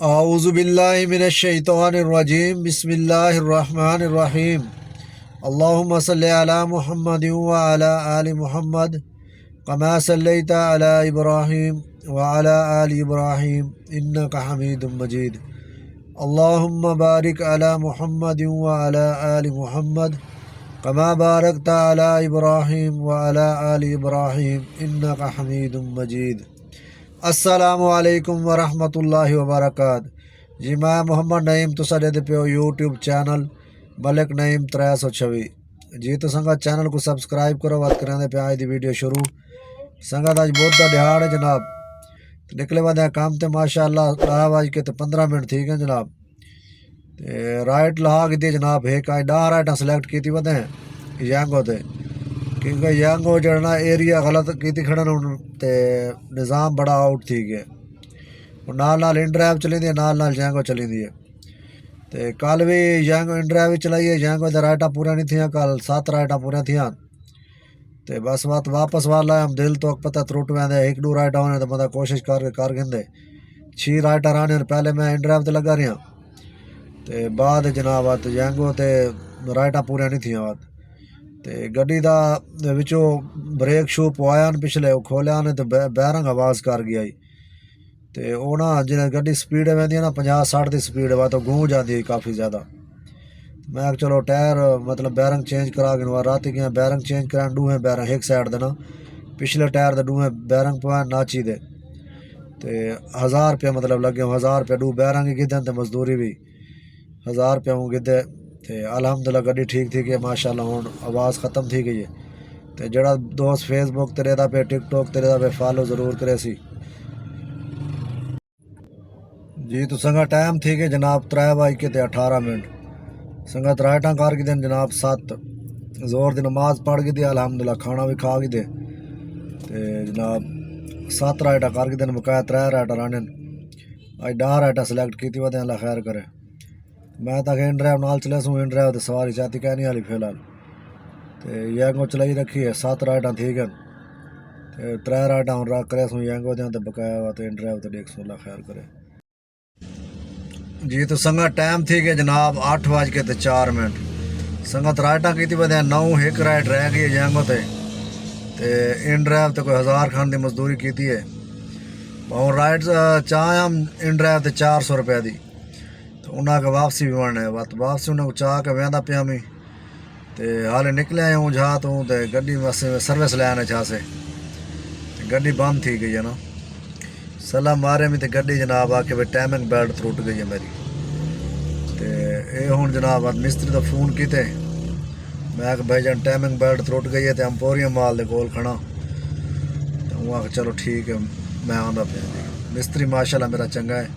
आऊज़ुबिल्लाहि मिनश्शैतानिर्रजीम बिस्मिल्लाहिर्रहमानिर्रहीम अल्लाहुम्मा सल्लि अला मुहम्मदिन व अला आलि मुहम्मद कमा सल्लैता अला इब्राहीम व अला आलि इब्राहीम इन्नका हमीदुम मजीद अल्लाहुम्मा बारिक अला मुहम्मदिन व अला आलि मुहम्मद कमा बारकता अला इब्राहीम व अला आलि इब्राहीम इन्नका हमीदुम मजीद। अस्सलामु अलैकुम व रहमतुल्लाहि व बरकात। जी मैं मोहम्मद नईम तुसा दे पे यूट्यूब चैनल मलिक नईम 326 जी। तो संगत चैनल को सब्सक्राइब करो। बात करें पे आज दी वीडियो शुरू। संगत आज बहुत का दिहाड़ है जनाब। निकले वादे काम ते माशाअल्लाह 10 बज के 15 मिनट थी गए जनाब। राइट लहा की जनाब एक आज 10 राइटा सिलेक्ट की वधे यंगो ते क्योंकि यंगो जड़ना एरिया गलत की खड़न ते निज़ाम बड़ा आउट थी गया। नाल नाल इन ड्राइव चली दी नाल नाल जैंगो चली दी है। तो कल भी जैंगो इन ड्राइव चलाई है। जैंगो दे राइटा पूरा नहीं थी। कल 7 राइटा पूरा थी। तो बस बात वापस वाला हम दिल तो पता त्रुट वेंदे 1-2 राइटा होने तो बंदा कोशिश कर गिंदे 6 राइटा आने पहले मैं इन ड्राइव ते लगा रहा। तो बाद जनाब बात जैंगो ते राइटा पूरा नहीं थी। बात तो गड्डी दा विचों ब्रेक शू पवाया पिछले खोलिया ने तो बैरंग आवाज़ कर गया। तो वो ना जिन्हें गड्डी स्पीड वह ना 50-60 की स्पीड वा तो गूंज जाती है काफ़ी ज़्यादा। मैं चलो टायर मतलब बैरंग चेंज करा के रात गया बैरंग चेंज करा डूहे बैरंग एक साइड देना पिछले टायर के डूहे बैरंग पवा नाची दे। तो 1000 रुपया मतलब लगे 1000 रुपया डू बैरंग ही गिदन तो मजदूरी भी 1000 रुपया हूँ गिदे। तो अलहमदुल्ला गड्डी ठीक थी कि माशाल्लाह हूँ आवाज़ ख़त्म थी गई है। तो जड़ा दोस्त फेसबुक ते रहता पे टिकटॉक ते रहता पे फॉलो ज़रूर करे सी जी। तो संगा टाइम थी कि जनाब 3:18 संगत राइटा कर के दिन जनाब 7 जोर की नमाज पढ़ के दी अलहमदुल्ला खाना भी खा के दे। तो जनाब 7 राइटा कर के दिन मुकाया 3 राइटा राने अज 10 राइटा सिलेक्ट की वह अल्लाह खैर करे। मैं तक इन ड्राइव नाल चले सूँ इन ड्राइव तो सवारी चाहती कहनी वाली फिलहाल। तो यंगो चलाई रखी है 7 राइटा थी गन। तो 3 राइटा हूँ रख करे सूँ यंगो दें तो बकाया हुआ तो इन ड्राइव तो देख सूँ अल्लाह खैर करे जी। तो संगत टाइम थी कि जनाब 8:04 संगत राइटा की बदे 9 एक राइट रह गई जैंगो ते इन ड्राइव तो कोई 1000 खान की मजदूरी की है। और राइट चाह हम इन ड्राइव तो 400 रुपया दी। तो उन्हें वापसी भी बनना है बात वापसी उन्हें चाह के वहदा पिया मी। तो हाले निकले हूँ जा तू तो गड्डी बस सर्विस लैने छा से गड्डी बंद थी गई है ना सलाह मारे में तो गड्डी जनाब आके भाई टाइमिंग बेल्ट त्रुट गई है मेरी। तो ये हूँ जनाब मिस्त्री तो फोन किते मैं भाई जान टाइमिंग बेल्ट त्रुट गई है तो एम्पोरियम माल के कोल खड़ा। तो वहाँ चलो ठीक है मैं आंदा पे जी। मिस्त्री माशाल्लाह मेरा चंगा है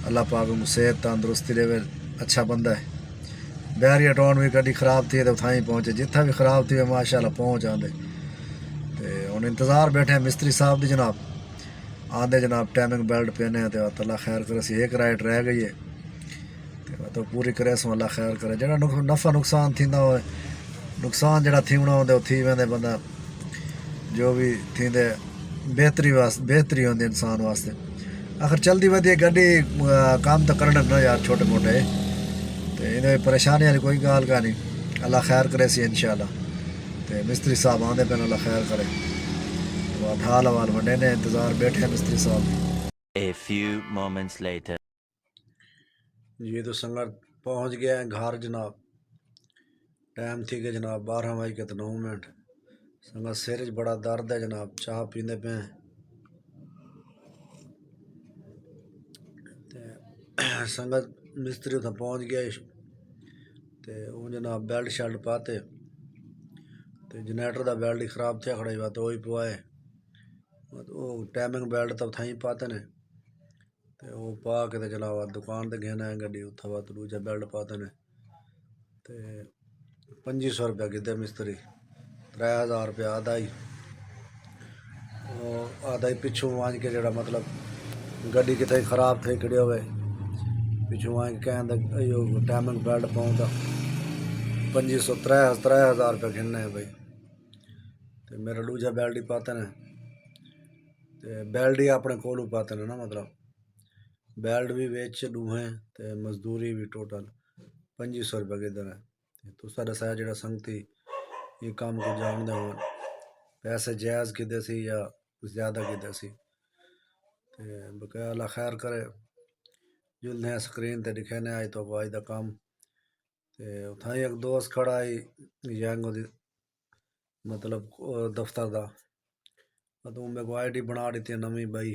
अल्लाह पाक सेहत तंदुरुस्ती देवे अच्छा बंदा है। बैरियर टोन भी गड्डी खराब थी तो थाई पहुँचे जितना भी खराब थी माशाल्लाह पहुँच आते। तो हूँ इंतज़ार बैठे मिस्त्री साहब की जनाब आंदे जनाब टाइमिंग बेल्ट पहने तो अल्लाह खैर करे सी एक राइट रह गई है तो पूरी करे सो अल्लाह खैर करे। जरा नफ़ा नुकसान थींदा हो नुकसान जरा थीवना होंदे थी वेंदे बंदा जो भी थींदे बेहतरी होंदी इंसान वास्ते। आखिर चलती वधी गड्डी काम तो करना ना यार छोटे मोटे। तो इन्हें परेशानी वाली कोई गाल का नहीं अल्लाह खैर करे सी इंशाल्लाह। तो मिस्त्री साहब आंदे पे अल्लाह खैर करे हाल हवाल वड्डे ने इंतज़ार बैठे मिस्त्री साहब। A few moments later. ये तो संगत पहुंच गया है घर जनाब। टाइम थी कि जनाब 12:09 संगत सिर च बड़ा दर्द है जनाब चाह पींदे पे संगत मिस्त्री उत्थें पहुंच गया। तो वो जनाब बेल्ट शैल्ट पाते तो जनरेटर का बेल्ट ही खराब थे खड़ा हुआ तो वही पवाए वो टाइमिंग बेल्ट तो उत्थें ही पाते ने। तो वो पा के तो चला दुकान ते घेना है गड्डी उत्थें बात दूजा बेल्ट पाते ने। तो 2500 रुपया गिदे मिस्त्री 3000 रुपया आधा ही पिछू आंज के जरा मतलब गड्डी कितने खराब थे खड़े हुए पिछू आंज कहें टाइमिंग बेल्ट पाऊँ तो 2500 3000 रुपया गिनने है भाई। तो मेरा दूजा बेल्ट ही पाते ने तो बेल्ट ही अपने कोलू पाते ने ना मतलब बेल्ट भी बेच दूहे ते मजदूरी भी टोटल 2500 रुपये किधर है। तुसा दसाया जेड़ा संगती ये काम को जानदे हो पैसे जायज़ किदे सी या ज़्यादा किदे सी ते बकाया अल्लाह खैर करे। जुलने स्क्रीन ते दिखे ने आज तो आज दा काम ते उत्थां एक दोस्त खड़ा ही यंग दी मतलब दफ्तर दा तू मेरे को आईडी बना दी थी नवी भाई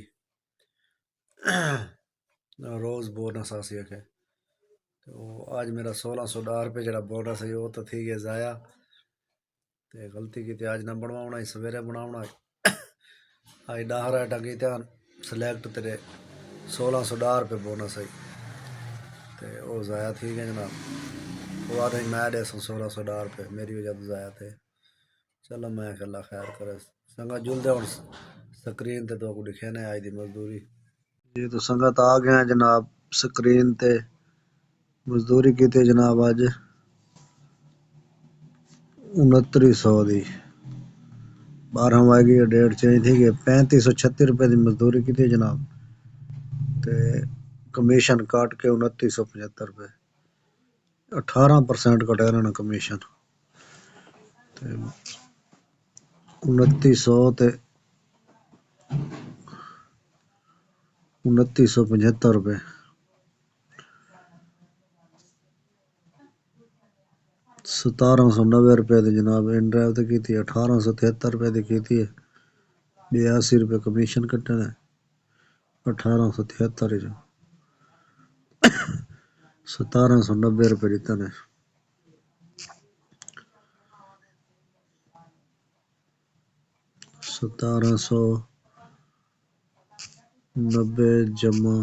रोज़ बोनस आसी के तो आज मेरा 1610 रुपये जरा बोनस है वो तो थी गया ज़ाया ते गलती की थी आज ना बनवाना ही सवेरे बनाना आज 10 टंगी ध्यान सिलेक्ट तेरे 1610 रुपये बोनस है ते वो ज़ाया थी गया जनाब वो आते मैं दे 1610 रुपये मेरी वजह तो ज़ाया थे। चलो मैं अल्लाह खैर करे संगा जुलदे और स्क्रीन ते तो को दिखे ने आज दी मजदूरी ये तो संगत आ गए हैं जनाब स्क्रीन ते मजदूरी की थी जनाब आज 6900 दी 12 वागी डेट चेंज थी कि 3536 रुपये की मजदूरी की थी जनाब ते कमीशन काट के 2975 रुपये 18% कटे रहना कमीशन ते 2900 ते 2975 रुपये 1790 रुपये की जनाब इन ड्राइव तो की थी 1873 रुपये की थी 82 रुपये कमीशन कटे ने 1873 1790 रुपये दिते ने 1790 जमा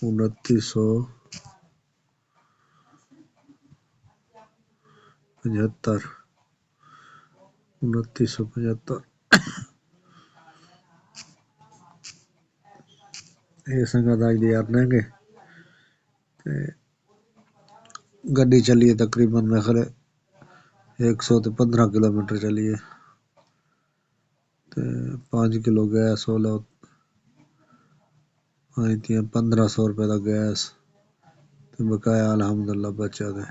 2975 ये संगत आज दी यार नेंगे गड्डी चली है तकरीबन मैं खरे 115 किलोमीटर चली है ते 5 किलो गैस वाला आई थी 1500 रुपये का गैस ते बकाया अल्हम्दुलिल्लाह बचा दे।